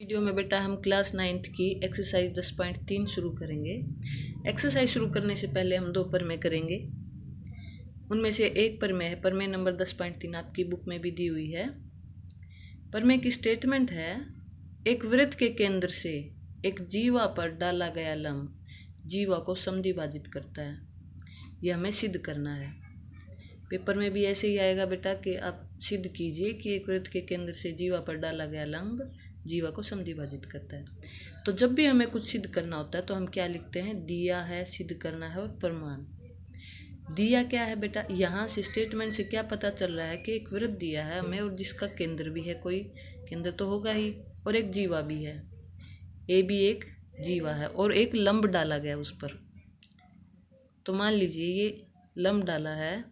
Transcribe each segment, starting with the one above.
Video में बेटा हम क्लास 9th की एक्सरसाइज 10.3 शुरू करेंगे। एक्सरसाइज शुरू करने से पहले हम 2 प्रमेय करेंगे। उनमें से एक प्रमेय है, प्रमेय नंबर 10.3 आपकी बुक में भी दी हुई है। प्रमेय की स्टेटमेंट है, एक वृत्त के केंद्र से एक जीवा पर डाला गया लंब जीवा को समद्विभाजित करता है। यह हमें सिद्ध करना है। पेपर में भी ऐसे ही आएगा बेटा कि आप सिद्ध कीजिए कि एक वृत्त के केंद्र से जीवा पर डाला गया लंब जीवा को समद्विभाजित करता है। तो जब भी हमें कुछ सिद्ध करना होता है तो हम क्या लिखते हैं, दिया है, सिद्ध करना है और प्रमाण। दिया क्या है बेटा, यहाँ से स्टेटमेंट से क्या पता चल रहा है कि एक वृत्त दिया है हमें और जिसका केंद्र भी है, कोई केंद्र तो होगा ही, और एक जीवा भी है, ए भी एक जीवा है और एक लंब डाला गया उस पर। तो मान लीजिए ये लंब डाला है,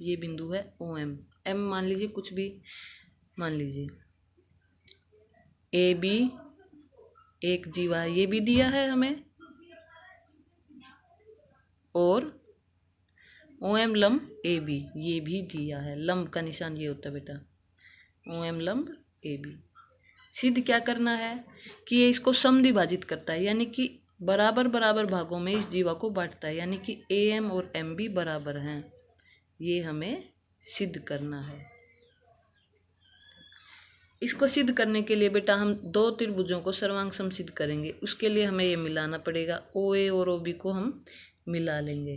ये बिंदु है ओ एम, एम मान लीजिए, कुछ भी मान लीजिए। ए बी एक जीवा है, ये भी दिया है हमें, और ओ एम लंब ए बी ये भी दिया है। लंब का निशान ये होता है बेटा, ओ एम लंब ए बी। सिद्ध क्या करना है कि ये इसको समद्विभाजित करता है, यानी कि बराबर बराबर भागों में इस जीवा को बांटता है, यानी कि ए एम और एम भी बराबर हैं। ये हमें सिद्ध करना है। इसको सिद्ध करने के लिए बेटा हम 2 त्रिभुजों को सर्वांग समसिद्ध करेंगे। उसके लिए हमें ये मिलाना पड़ेगा, ओ ए और ओ बी को हम मिला लेंगे।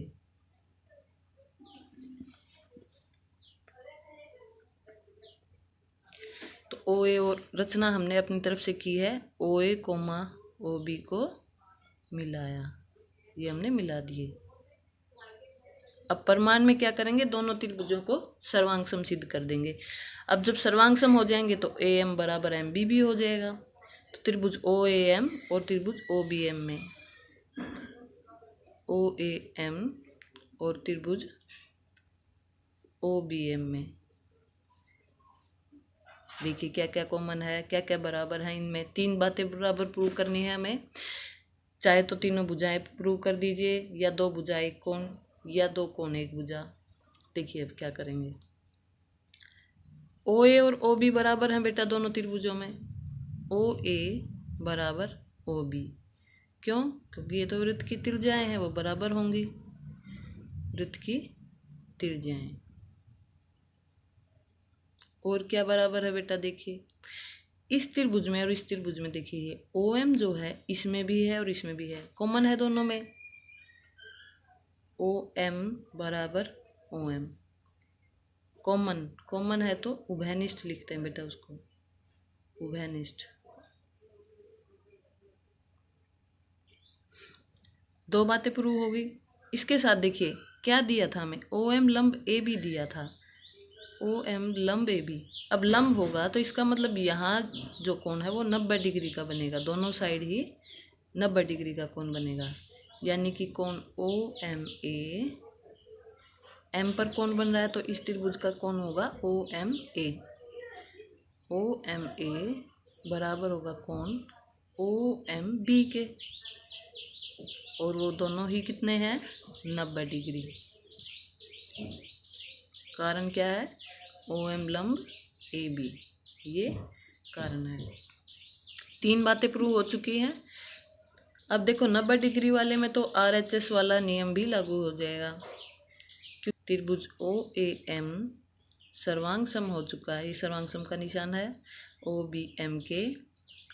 तो ओ ए और रचना हमने अपनी तरफ से की है, ओ ए कोमा ओ बी को मिलाया, ये हमने मिला दिए। अब प्रमाण में क्या करेंगे, दोनों त्रिभुजों को सर्वांग समसिद्ध कर देंगे। अब जब सर्वांग सम हो जाएंगे तो ए एम बराबर एम बी भी हो जाएगा। तो त्रिभुज ओ ए एम और त्रिभुज ओ बी एम में, ओ ए एम और त्रिभुज ओ बी एम में देखिए क्या क्या कॉमन है, क्या क्या बराबर है। इनमें 3 बातें बराबर प्रूव करनी है हमें। चाहे तो तीनों भुजाएं प्रूव कर दीजिए, या 2 भुजाएं एक कोण, या 2 कोण एक भुजा। देखिए अब क्या करेंगे। ओ ए और ओ बी बराबर हैं बेटा दोनों त्रिभुजों में, ओ ए बराबर ओ बी। क्यों? क्योंकि ये तो वृत्त की त्रिज्याएं हैं, वो बराबर होंगी, वृत्त की त्रिज्याएं। और क्या बराबर है बेटा, देखिए इस त्रिभुज में और इस त्रिभुज में देखिए ये ओ एम जो है इसमें भी है और इसमें भी है, कॉमन है दोनों में। ओ एम बराबर ओ एम, कॉमन है तो उभयनिष्ठ लिखते हैं बेटा उसको, उभयनिष्ठ। 2 बातें प्रूव हो गई। इसके साथ देखिए क्या दिया था हमें, ओ एम लंब ए बी दिया था, ओ एम लंब ए बी। अब लंब होगा तो इसका मतलब यहाँ जो कोण है वो 90 डिग्री का बनेगा, दोनों साइड ही 90 डिग्री का कोण बनेगा, यानी कि कोण ओ एम ए, एम पर कोण बन रहा है तो इस त्रिभुज का कोण होगा ओ एम ए। ओ एम ए बराबर होगा कोण ओ एम बी के, और वो दोनों ही कितने हैं, 90 डिग्री। कारण क्या है, ओ एम लंब ए बी, ये कारण है। 3 बातें प्रूव हो चुकी हैं। अब देखो 90 डिग्री वाले में तो RHS वाला नियम भी लागू हो जाएगा, क्योंकि त्रिभुज ओ ए एम सर्वांग सम हो चुका है। ये सर्वांग सम का निशान है ओ बी एम के,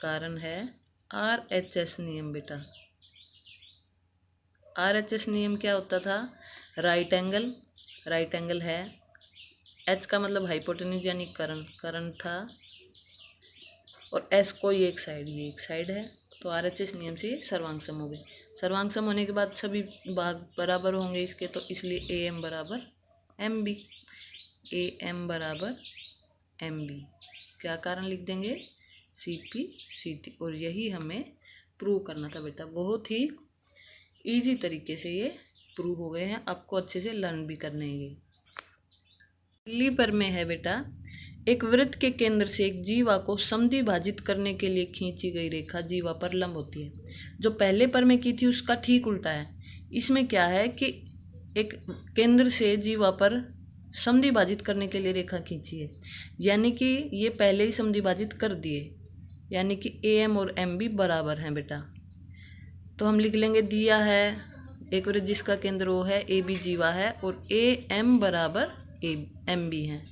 कारण है RHS नियम बेटा। RHS नियम क्या होता था, राइट एंगल है, H का मतलब हाइपोटेन्यूज यानी कर्ण था, और S कोई एक साइड, ये एक साइड है। तो RHS नियम से सर्वांग सम हो गए। सर्वांग सम होने के बाद सभी भाग बराबर होंगे इसके, तो इसलिए ए एम बराबर एम बी, ए एम बराबर एम बी। क्या कारण लिख देंगे, सी पी सी टी। और यही हमें प्रूव करना था बेटा। बहुत ही इजी तरीके से ये प्रूव हो गए हैं, आपको अच्छे से लर्न भी करने हैं। अगली प्रमेय है बेटा, एक वृत्त के केंद्र से एक जीवा को समद्विभाजित करने के लिए खींची गई रेखा जीवा पर लंब होती है। जो पहले प्रमेय की थी उसका ठीक उल्टा है। इसमें क्या है कि एक केंद्र से जीवा पर समद्विभाजित करने के लिए रेखा खींची है, यानी कि ये पहले ही समद्विभाजित कर दिए, यानी कि ए एम और एम बी बराबर हैं बेटा। तो हम लिख लेंगे, दिया है एक और जिसका केंद्र ओ है, ए बी जीवा है और ए एम बराबर ए एम बी है।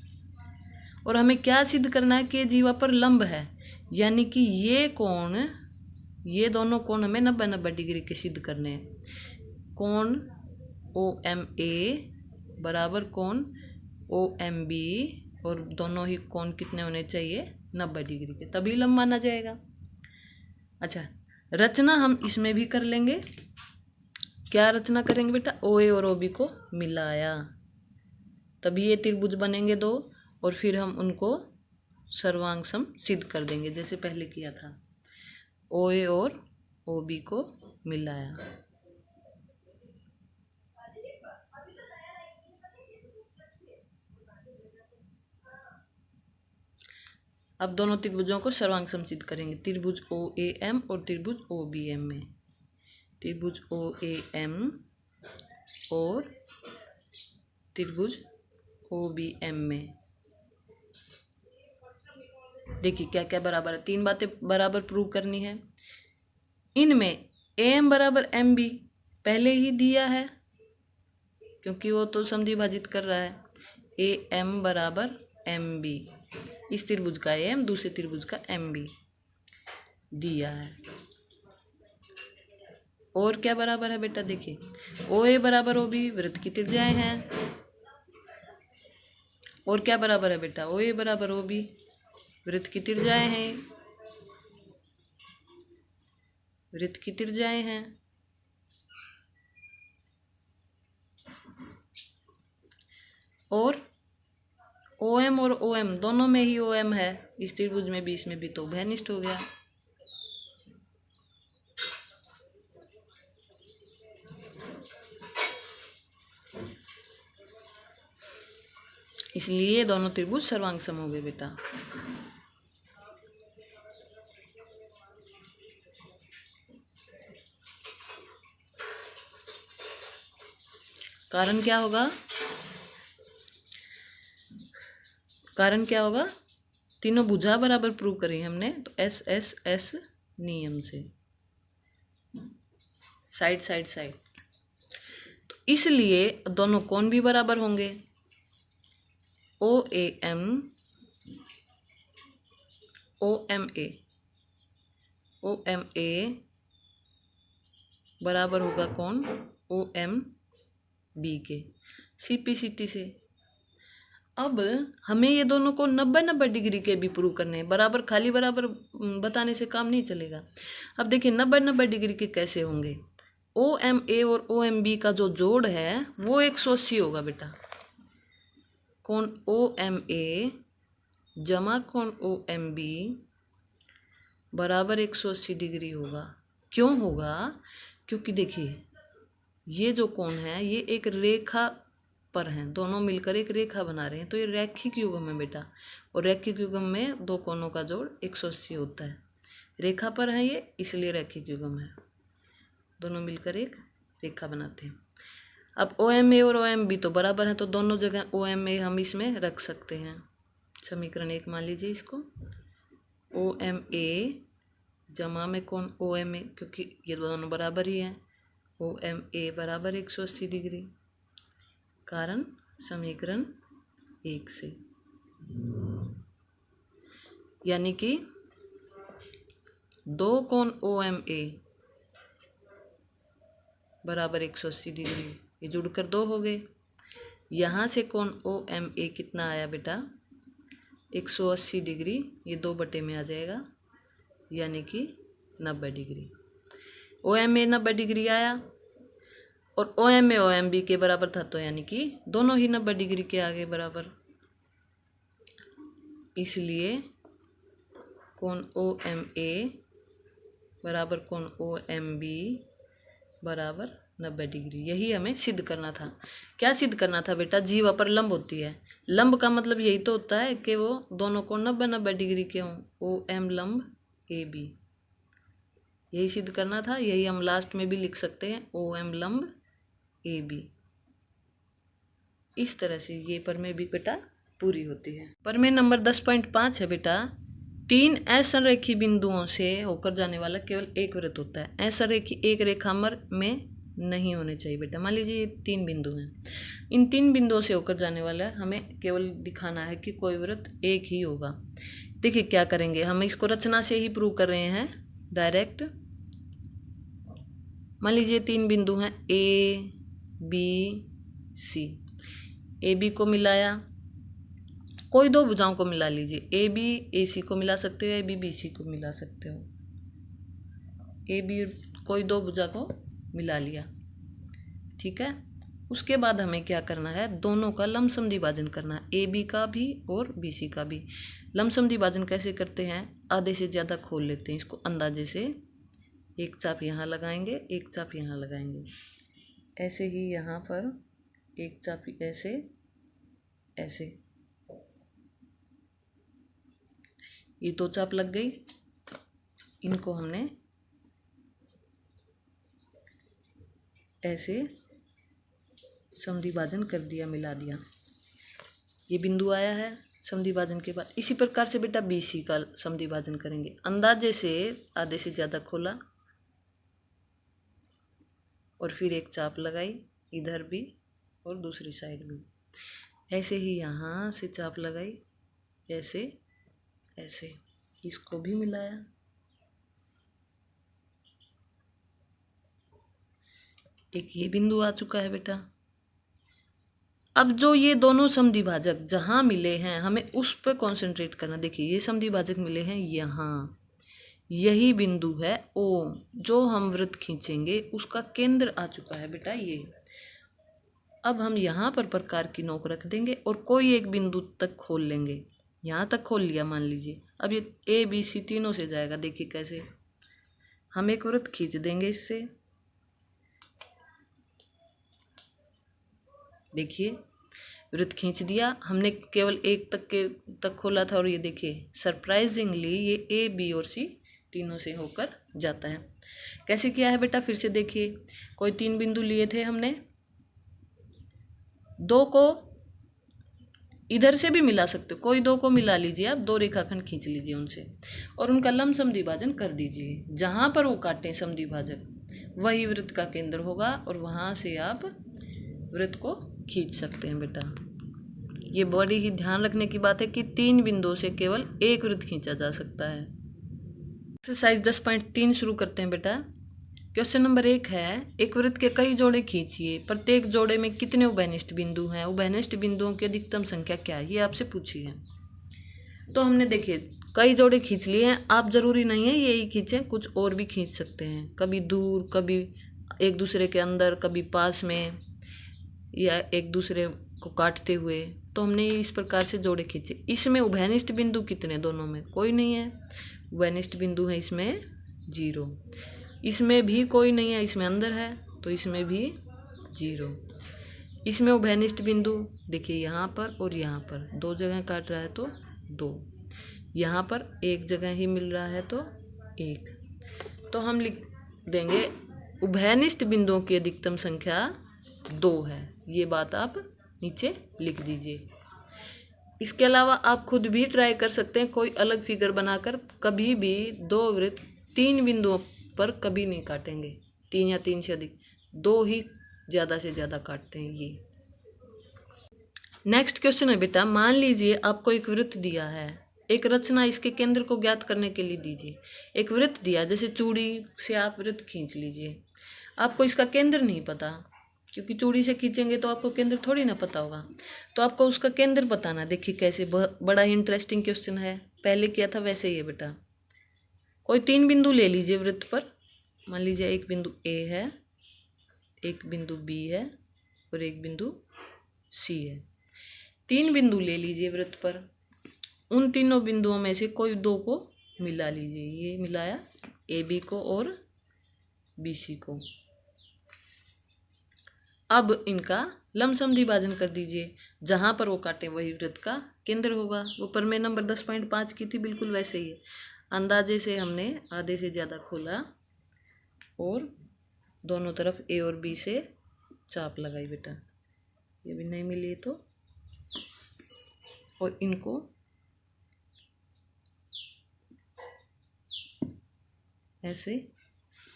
और हमें क्या सिद्ध करना है कि जीवा पर लंब है, यानी कि ये दोनों कोण हमें 90-90 डिग्री के सिद्ध करने हैं। कोण ओ एम ए बराबर कोण ओ एम बी, और दोनों ही कोण कितने होने चाहिए, 90 डिग्री के, तभी लंब माना जाएगा। अच्छा, रचना हम इसमें भी कर लेंगे। क्या रचना करेंगे बेटा, ओ ए और ओ बी को मिलाया, तभी ये त्रिभुज बनेंगे दो, और फिर हम उनको सर्वांग सम सिद्ध कर देंगे जैसे पहले किया था। ओ ए और ओ बी को मिलाया। अब दोनों त्रिभुजों को सर्वांग सम सिद्ध करेंगे। त्रिभुज ओ ए एम और त्रिभुज ओ बी एम में, त्रिभुज ओ ए एम और त्रिभुज ओ बी एम में देखिए क्या क्या बराबर है। 3 बातें बराबर प्रूव करनी है। इनमें ए एम बराबर एम बी पहले ही दिया है, क्योंकि वो तो समद्वि भाजित कर रहा है। ए एम बराबर एम बी, इस त्रिभुज का ए एम, दूसरे त्रिभुज का एम बी दिया है। और क्या बराबर है बेटा, देखिए ओ ए बराबर ओ बी, वृत्त की त्रिज्याएं हैं। और क्या बराबर है बेटा, ओ ए बराबर ओ बी, वृत्त की त्रिज्याएं हैं, वृत्त की त्रिज्याएं हैं। और ओ एम और ओ एम दोनों में ही ओ एम है, इस त्रिभुज में भी इसमें भी, तो उभयनिष्ठ हो गया। इसलिए दोनों त्रिभुज सर्वांग सम हो गए बेटा। कारण क्या होगा, कारण क्या होगा, तीनों भुजा बराबर प्रूव करी हमने, तो एस एस एस नियम से, साइड साइड साइड, तो इसलिए दोनों कोण भी बराबर होंगे। ओ ए एम ओ एम ए बराबर होगा कौन, ओ एम बी के, सीपीसीटी से। अब हमें ये दोनों को 90-90 डिग्री के भी प्रूव करने हैं, बराबर खाली बराबर बताने से काम नहीं चलेगा। अब देखिए 90-90 डिग्री के कैसे होंगे, ओ एम ए और ओ एम बी का जो जोड़ है वो 180 होगा बेटा। कोण ओ एम ए जमा कोण ओ एम बी बराबर 180 डिग्री होगा। क्यों होगा, क्योंकि देखिए ये जो कोण है ये एक रेखा पर हैं, दोनों मिलकर एक रेखा बना रहे हैं, तो ये रैखिक युग्म है बेटा। और रैखिक युग्म में दो कोणों का जोड़ 180 होता है। रेखा पर है ये, इसलिए रैखिक युग्म है, दोनों मिलकर एक रेखा बनाते हैं। अब ओ एम ए और ओ एम बी तो बराबर हैं, तो दोनों जगह ओ एम ए हम इसमें रख सकते हैं। समीकरण 1 मान लीजिए इसको, ओ एम ए जमा में कोण ओ एम ए, क्योंकि ये दोनों बराबर ही हैं, ओ एम ए बराबर 180 डिग्री। कारण समीकरण 1 से, यानी कि दो कोण ओ एम ए बराबर 180 डिग्री, ये जुड़कर 2 हो गए। यहाँ से कोण ओ एम ए कितना आया बेटा, 180 डिग्री, ये 2 में आ जाएगा, यानी कि 90 degree. O M A 90 degree आया, और O M A O M B के बराबर था, तो यानी कि दोनों ही 90 डिग्री के आगे बराबर। इसलिए कोण ओ एम ए बराबर कोण ओ एम बी बराबर 90 डिग्री। यही हमें सिद्ध करना था। क्या सिद्ध करना था बेटा, जीवा पर लंब होती है। लंब का मतलब यही तो होता है कि वो दोनों कोण 90-90 डिग्री के हों, ओ एम लंब ए बी, यही सिद्ध करना था। यही हम लास्ट में भी लिख सकते हैं, ओ एम लंब ए बी। इस तरह से ये प्रमेय भी बेटा पूरी होती है। प्रमेय नंबर 10.5 है बेटा, तीन असंरेखी बिंदुओं से होकर जाने वाला केवल एक वृत्त होता है। असंरेखी एक रेखामर में नहीं होने चाहिए बेटा। मान लीजिए ये 3 बिंदु हैं, इन 3 बिंदुओं से होकर जाने वाला हमें केवल दिखाना है कि कोई वृत्त एक ही होगा। देखिए क्या करेंगे, हम इसको रचना से ही प्रूव कर रहे हैं डायरेक्ट। मान लीजिए 3 बिंदु हैं A B C. A B को मिलाया, कोई दो भुजाओं को मिला लीजिए। ए बी ए सी को मिला सकते हो, ए बी बी सी को मिला सकते हो। ए बी कोई दो भुजा को मिला लिया, ठीक है। उसके बाद हमें क्या करना है, दोनों का लमसम विभाजन करना है, ए बी का भी और बी सी का भी। लमसम विभाजन कैसे करते हैं, आधे से ज़्यादा खोल लेते हैं इसको अंदाजे से। एक चाप यहाँ लगाएंगे, एक चाप यहाँ लगाएंगे, ऐसे ही यहाँ पर एक चाप ऐसे ऐसे, ये 2 चाप लग गई। इनको हमने ऐसे समद्विभाजन कर दिया, मिला दिया। ये बिंदु आया है समद्विभाजन के बाद। इसी प्रकार से बेटा बी सी का समद्विभाजन करेंगे, अंदाजे से आधे से ज़्यादा खोला और फिर एक चाप लगाई इधर भी और दूसरी साइड भी। ऐसे ही यहाँ से चाप लगाई ऐसे ऐसे, इसको भी मिलाया। एक ये बिंदु आ चुका है बेटा। अब जो ये दोनों समद्विभाजक जहाँ मिले हैं हमें उस पर कॉन्सेंट्रेट करना। देखिए ये समद्विभाजक मिले हैं यहाँ, यही बिंदु है ओ, जो हम वृत्त खींचेंगे उसका केंद्र आ चुका है बेटा ये। अब हम यहाँ पर प्रकार की नोक रख देंगे और कोई एक बिंदु तक खोल लेंगे। यहाँ तक खोल लिया मान लीजिए, अब ये ए बी सी तीनों से जाएगा। देखिए कैसे, हम एक वृत्त खींच देंगे इससे। देखिए वृत्त खींच दिया हमने, केवल एक तक खोला था और ये देखिए सरप्राइजिंगली ये ए बी और सी तीनों से होकर जाता है। कैसे किया है बेटा, फिर से देखिए। कोई 3 बिंदु लिए थे हमने, 2 को इधर से भी मिला सकते हो, कोई 2 को मिला लीजिए आप, 2 रेखाखंड खींच लीजिए उनसे और उनका लंब समद्विभाजन कर दीजिए। जहाँ पर वो काटें समद्विभाजक वही वृत्त का केंद्र होगा और वहाँ से आप वृत्त को खींच सकते हैं बेटा। ये बड़ी ही ध्यान रखने की बात है कि 3 बिंदुओं से केवल एक वृत्त खींचा जा सकता है। एक्सरसाइज 10.3 शुरू करते हैं बेटा। क्वेश्चन नंबर 1 है, एक वृत्त के कई जोड़े खींचिए, प्रत्येक जोड़े में कितने उभयनिष्ठ बिंदु हैं, उभयनिष्ठ बिंदुओं की अधिकतम संख्या क्या है, ये आपसे पूछी है। तो हमने देखिए कई जोड़े खींच लिए हैं, आप जरूरी नहीं है यही खींचें, कुछ और भी खींच सकते हैं, कभी दूर, कभी एक दूसरे के अंदर, कभी पास में, या एक दूसरे को काटते हुए। तो हमने इस प्रकार से जोड़े खींचे। इसमें उभयनिष्ठ बिंदु कितने, दोनों में कोई नहीं है, उभयनिष्ठ बिंदु है इसमें 0। इसमें भी कोई नहीं है, इसमें अंदर है तो इसमें भी 0। इसमें उभयनिष्ठ बिंदु देखिए यहाँ पर और यहाँ पर 2 जगह काट रहा है तो 2, यहाँ पर एक जगह ही मिल रहा है तो 1। तो हम लिख देंगे उभयनिष्ठ बिंदुओं की अधिकतम संख्या 2 है। ये बात आप नीचे लिख दीजिए। इसके अलावा आप खुद भी ट्राई कर सकते हैं, कोई अलग फिगर बनाकर। कभी भी 2 वृत्त 3 बिंदुओं पर कभी नहीं काटेंगे, 3 या 3 से अधिक, 2 ही ज़्यादा से ज़्यादा काटते हैं ये। नेक्स्ट क्वेश्चन है बेटा, मान लीजिए आपको एक वृत्त दिया है, एक रचना इसके केंद्र को ज्ञात करने के लिए दीजिए। एक वृत्त दिया, जैसे चूड़ी से आप वृत्त खींच लीजिए, आपको इसका केंद्र नहीं पता, क्योंकि चूड़ी से खींचेंगे तो आपको केंद्र थोड़ी ना पता होगा, तो आपको उसका केंद्र बताना। देखिए कैसे, बड़ा ही इंटरेस्टिंग क्वेश्चन है, पहले किया था वैसे ही है बेटा। कोई 3 बिंदु ले लीजिए वृत्त पर, मान लीजिए एक बिंदु ए है, एक बिंदु बी है और एक बिंदु सी है। 3 बिंदु ले लीजिए वृत्त पर, उन तीनों बिंदुओं में से कोई 2 को मिला लीजिए। ये मिलाया ए बी को और बी सी को। अब इनका लमसम विभाजन कर दीजिए, जहाँ पर वो काटे वही वृत्त का केंद्र होगा। वो प्रमेय नंबर 10.5 की थी, बिल्कुल वैसे ही है। अंदाजे से हमने आधे से ज़्यादा खोला और दोनों तरफ ए और बी से चाप लगाई बेटा। ये भी नहीं मिली तो, और इनको ऐसे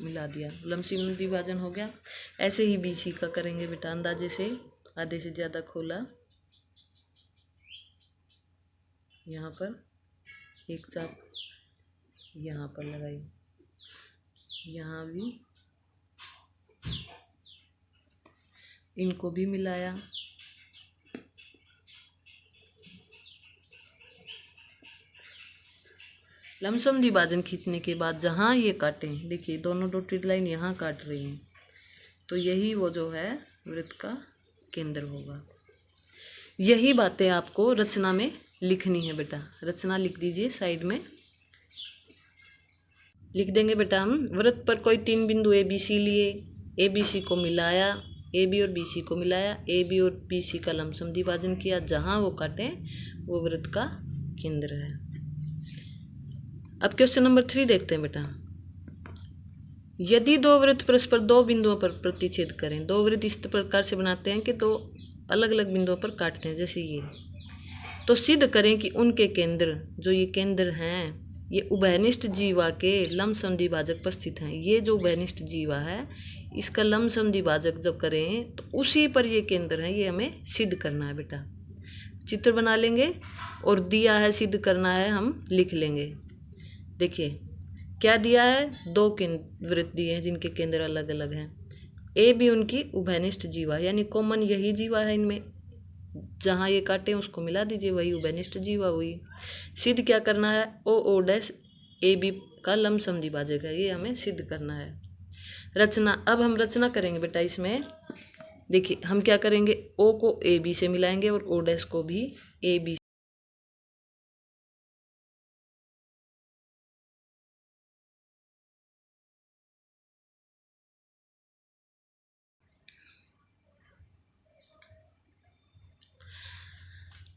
मिला दिया, लमसम विभाजन हो गया। ऐसे ही BC का करेंगे बेटा, अंदाजे से आधे से ज़्यादा खोला, यहाँ पर एक चाप यहाँ पर लगाई, यहाँ भी इनको भी मिलाया। लमसम विभाजन खींचने के बाद जहाँ ये काटें, देखिए दोनों डॉटेड लाइन यहाँ काट रही हैं, तो यही वो जो है वृत्त का केंद्र होगा। यही बातें आपको रचना में लिखनी है बेटा। रचना लिख दीजिए साइड में, लिख देंगे बेटा हम। वृत्त पर कोई 3 बिंदु ABC लिए, ABC को मिलाया, AB और BC को मिलाया, AB और BC का लमसम विभाजन किया, जहाँ वो काटें वो वृत्त का केंद्र है। अब क्वेश्चन नंबर 3 देखते हैं बेटा। यदि दो वृत्त परस्पर 2 बिंदुओं पर प्रतिच्छेद करें, दो वृत्त इस प्रकार से बनाते हैं कि 2 अलग अलग बिंदुओं पर काटते हैं, जैसे ये, तो सिद्ध करें कि उनके केंद्र, जो ये केंद्र हैं, ये उभयनिष्ठ जीवा के लमसम द्विभाजक पर स्थित हैं। ये जो उभयनिष्ठ जीवा है, इसका लमसम द्विभाजक जब करें तो उसी पर ये केंद्र है, ये हमें सिद्ध करना है बेटा। चित्र बना लेंगे और दिया है सिद्ध करना है, हम लिख लेंगे। देखिए क्या दिया है, 2 वृत्त दिए हैं जिनके केंद्र अलग अलग हैं। ए भी उनकी उभयनिष्ठ जीवा, यानी कॉमन यही जीवा है इनमें, जहाँ ये काटे उसको मिला दीजिए, वही उभयनिष्ठ जीवा हुई। सिद्ध क्या करना है, ओ डैश AB का लमसम द्विभाजक है, ये हमें सिद्ध करना है। रचना, अब हम रचना करेंगे बेटा इसमें। देखिए हम क्या करेंगे, O को AB से मिलाएंगे और O डैश को भी AB।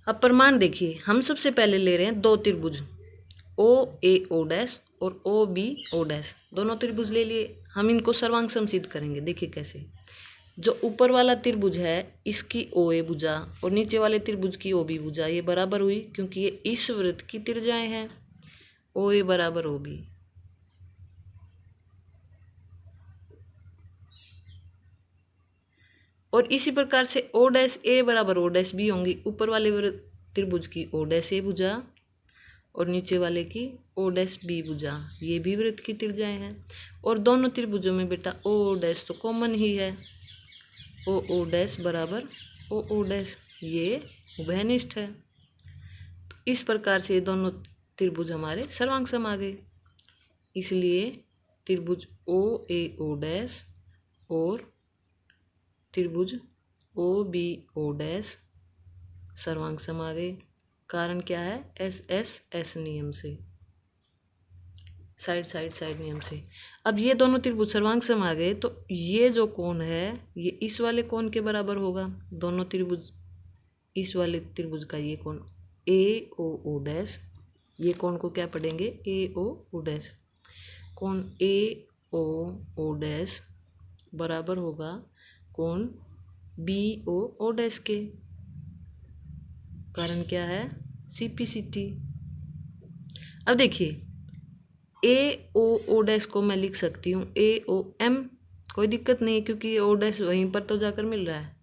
अब प्रमाण देखिए, हम सबसे पहले ले रहे हैं 2 त्रिभुज, OA O डैश और OB O डैश, दोनों त्रिभुज ले लिए। हम इनको सर्वांग समसिद्ध करेंगे। देखिए कैसे, जो ऊपर वाला त्रिभुज है इसकी OA भुजा और नीचे वाले त्रिभुज की OB भुजा ये बराबर हुई, क्योंकि ये इस वृत्त की त्रिज्याएं हैं, OA बराबर OB। और इसी प्रकार से O डैश A बराबर O डैश B होंगी। ऊपर वाले त्रिभुज की O डैश A भुजा और नीचे वाले की O डैश B भुजा, ये भी वृत्त की त्रिज्याएं हैं। और दोनों त्रिभुजों में बेटा O डैश तो कॉमन ही है, O डैश बराबर O डैश, ये उभयनिष्ठ है। तो इस प्रकार से दोनों त्रिभुज हमारे सर्वांग सम आ गए। इसलिए त्रिभुज OA O डैश और त्रिभुज OB O डैश सर्वांग सम आ गए। कारण क्या है, S नियम से, साइड नियम से। अब ये दोनों त्रिभुज सर्वांग सम आ गए, तो ये जो कोण है ये इस वाले कोण के बराबर होगा। दोनों त्रिभुज, इस वाले त्रिभुज का ये कोण AO डैश, ये कोण को क्या पढ़ेंगे, AO डैश। कोण AO डैश बराबर होगा कोण BO डैश के। कारण क्या है, CPCT। अब देखिए AO डैश को मैं लिख सकती हूँ AOM, कोई दिक्कत नहीं, क्योंकि ये O डैश वहीं पर तो जाकर मिल रहा है।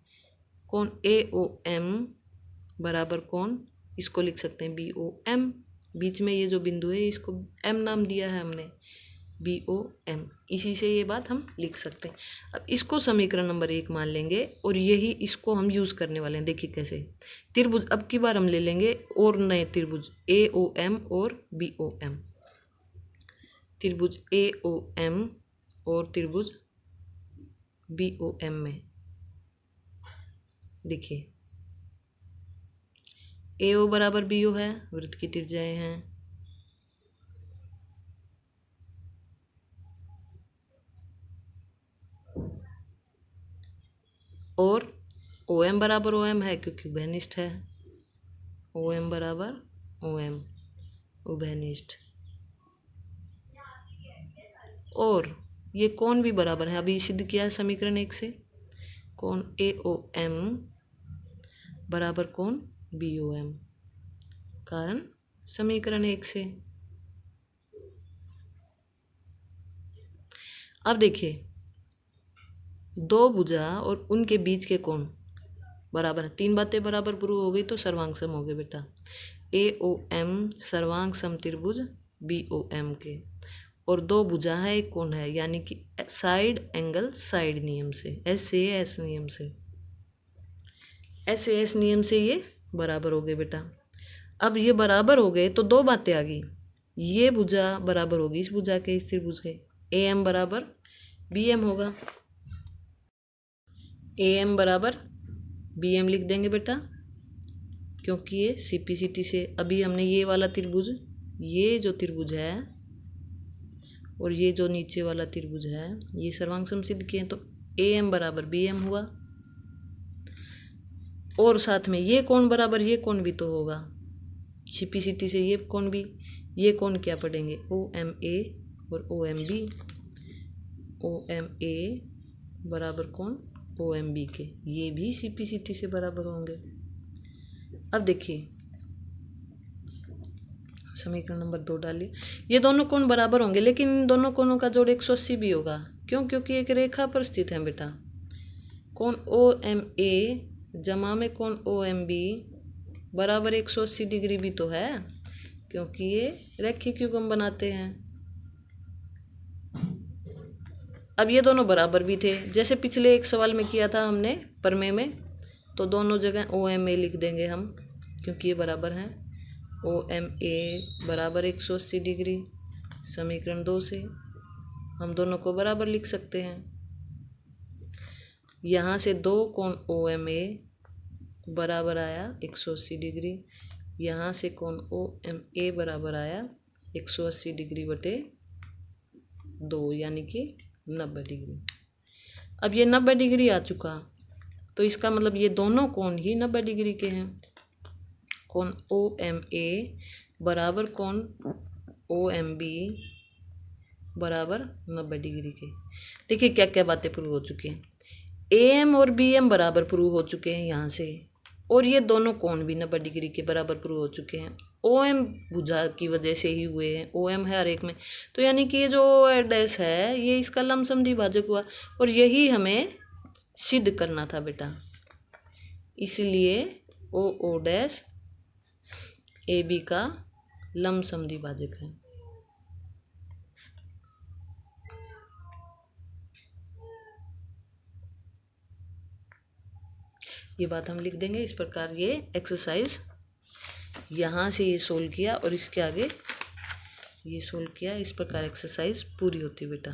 कौन AOM बराबर कौन, इसको लिख सकते हैं BOM। बीच में ये जो बिंदु है इसको M नाम दिया है हमने, BOM। इसी से ये बात हम लिख सकते हैं। अब इसको समीकरण नंबर 1 मान लेंगे और यही इसको हम यूज़ करने वाले हैं। देखिए कैसे, त्रिभुज अब की बार हम ले लेंगे और नए त्रिभुज AOM और BOM। त्रिभुज AOM और त्रिभुज BOM में देखिए AO बराबर BO है, वृत्त की त्रिज्याएं हैं। और OM बराबर OM है क्योंकि उभयनिष्ठ है, OM बराबर OM उभयनिष्ठ। और ये कोण भी बराबर है, अभी सिद्ध किया है समीकरण 1 से। कोण AOM बराबर कोण BOM, कारण समीकरण 1 से। अब देखिए, दो भुजा और उनके बीच के कोण बराबर है। तीन बातें बराबर प्रूव हो गई तो सर्वांग सम हो गए बेटा। AOM सर्वांग सम त्रिभुज BOM के, और दो भुजा है एक कोण है, यानी कि साइड एंगल साइड नियम से, SAS नियम से, SAS नियम से ये बराबर हो गए बेटा। अब ये बराबर हो गए तो दो बातें आ गई, ये भुजा बराबर होगी इस भुजा के, इस त्रिभुज के, AM बराबर BM होगा। AM बराबर BM लिख देंगे बेटा, क्योंकि ये CPCT से अभी हमने ये वाला त्रिभुज, ये जो त्रिभुज है और ये जो नीचे वाला त्रिभुज है, ये सर्वांग सम सिद्ध किए हैं, तो AM बराबर BM हुआ। और साथ में ये कोण बराबर ये कोण भी तो होगा, CPCT से ये कोण भी, ये कोण क्या पढ़ेंगे, OMA और OMB। OMA बराबर कोण OMB के, ये भी CPCT से बराबर होंगे। अब देखिए समीकरण नंबर 2 डालिए। ये दोनों कोण बराबर होंगे, लेकिन इन दोनों कोणों का जोड़ 180 भी होगा। क्यों? क्योंकि एक रेखा पर स्थित है बेटा। कोण OMA जमा में कोण OMB बराबर 180 डिग्री भी तो है, क्योंकि ये रैखिक युग्म बनाते हैं। अब ये दोनों बराबर भी थे, जैसे पिछले एक सवाल में किया था हमने प्रमेय में, तो दोनों जगह OMA लिख देंगे हम, क्योंकि ये बराबर हैं। OMA बराबर 180 डिग्री, समीकरण 2 से हम दोनों को बराबर लिख सकते हैं। यहाँ से दो कोण OMA बराबर आया 180 डिग्री, यहाँ से कोण OMA बराबर आया 180 डिग्री बटे 2, यानी कि 90 डिग्री। अब ये 90 डिग्री आ चुका, तो इसका मतलब ये दोनों कोण ही 90 डिग्री के हैं। कोण OMA बराबर कोण OMB बराबर 90 डिग्री के। देखिए क्या क्या बातें प्रूव हो चुकी हैं। AM और BM बराबर प्रूव हो चुके हैं यहाँ से, और ये दोनों कोण भी 90 डिग्री के बराबर प्रूव हो चुके हैं। OM भुजा की वजह से ही हुए हैं, OM है हर एक में, तो यानी कि ये जो OA' है ये इसका लमसम भाजक हुआ, और यही हमें सिद्ध करना था बेटा। इसलिए OO' AB का लमसम भाजक है। ये बात हम लिख देंगे। इस प्रकार ये एक्सरसाइज यहाँ से ये सोल्व किया और इसके आगे ये सोल्व किया, इस प्रकार एक्सरसाइज पूरी होती बेटा।